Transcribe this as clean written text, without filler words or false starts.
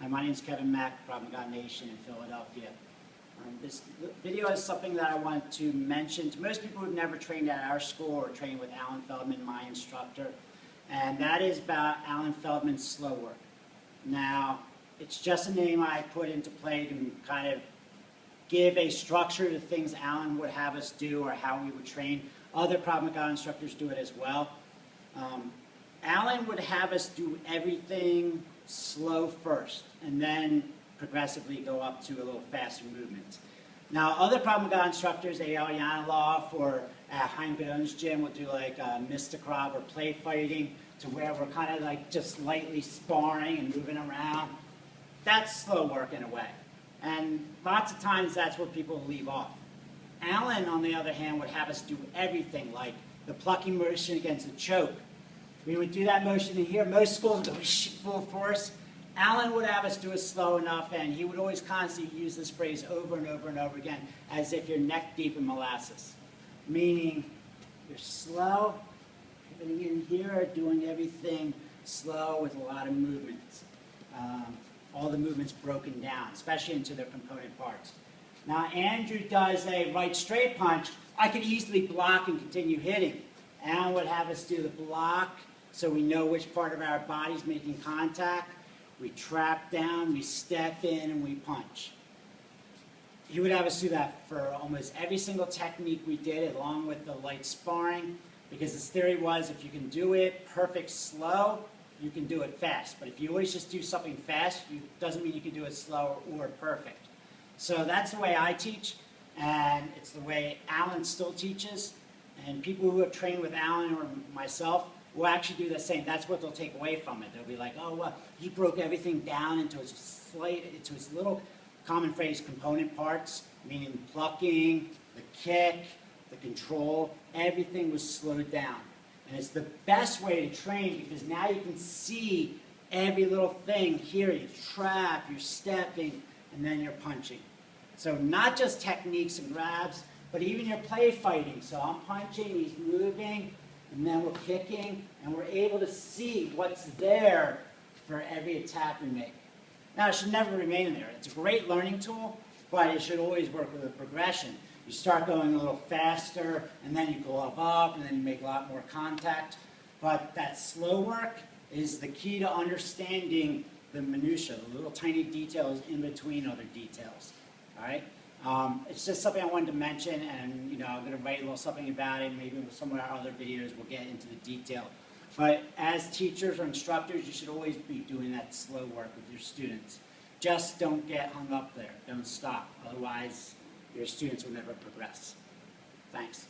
Hi, my name is Krav Maga Nation in Philadelphia. This video is something that I want to mention to most people who've never trained at our school or trained with Alan Feldman, my instructor, and that is about Alan Feldman's slow work. Now, it's just a name I put into play to kind of give a structure to things Alan would have us do or how we would train. Other Krav Maga instructors do it as well. Alan would have us do everything slow first and then progressively go up to a little faster movements. Now, other Krav Maga instructors, A.L. Yanilov or at Hein Bone's gym will do like Mr. Krav or play fighting to where we're kind of like just lightly sparring and moving around. That's slow work in a way. And lots of times that's where people leave off. Alan, on the other hand, would have us do everything like the plucking motion against the choke. We would do that motion in here. Most schools would go full force. Alan would have us do it slow enough, and he would always constantly use this phrase over and over and over again, as if you're neck deep in molasses. Meaning, you're slow, getting in here, doing everything slow with a lot of movements. All the movements broken down, especially into their component parts. Now, Andrew does a right straight punch. I could easily block and continue hitting. Alan would have us do the block so we know which part of our body's making contact. We trap down, we step in, and we punch. He would have us do that for almost every single technique we did, along with the light sparring, because his theory was if you can do it perfect slow, you can do it fast. But if you always just do something fast, it doesn't mean you can do it slow or perfect. So that's the way I teach, and it's the way Alan still teaches. And people who have trained with Alan or myself will actually do the same. That's what they'll take away from it. They'll be like, oh, well, he broke everything down into its little common phrase component parts, meaning plucking, the kick, the control, everything was slowed down. And it's the best way to train because now you can see every little thing here. You trap, you're stepping, and then you're punching. So not just techniques and grabs, but even your play fighting. So I'm punching, he's moving, and then we're kicking, and we're able to see what's there for every attack we make. Now, it should never remain in there. It's a great learning tool, but it should always work with a progression. You start going a little faster, and then you go up, and then you make a lot more contact. But that slow work is the key to understanding the minutiae, the little tiny details in between other details. All right? It's just something I wanted to mention, and I'm going to write a little something about it. Maybe with some of our other videos we'll get into the detail. But as teachers or instructors, you should always be doing that slow work with your students. Just don't get hung up there. Don't stop. Otherwise, your students will never progress. Thanks.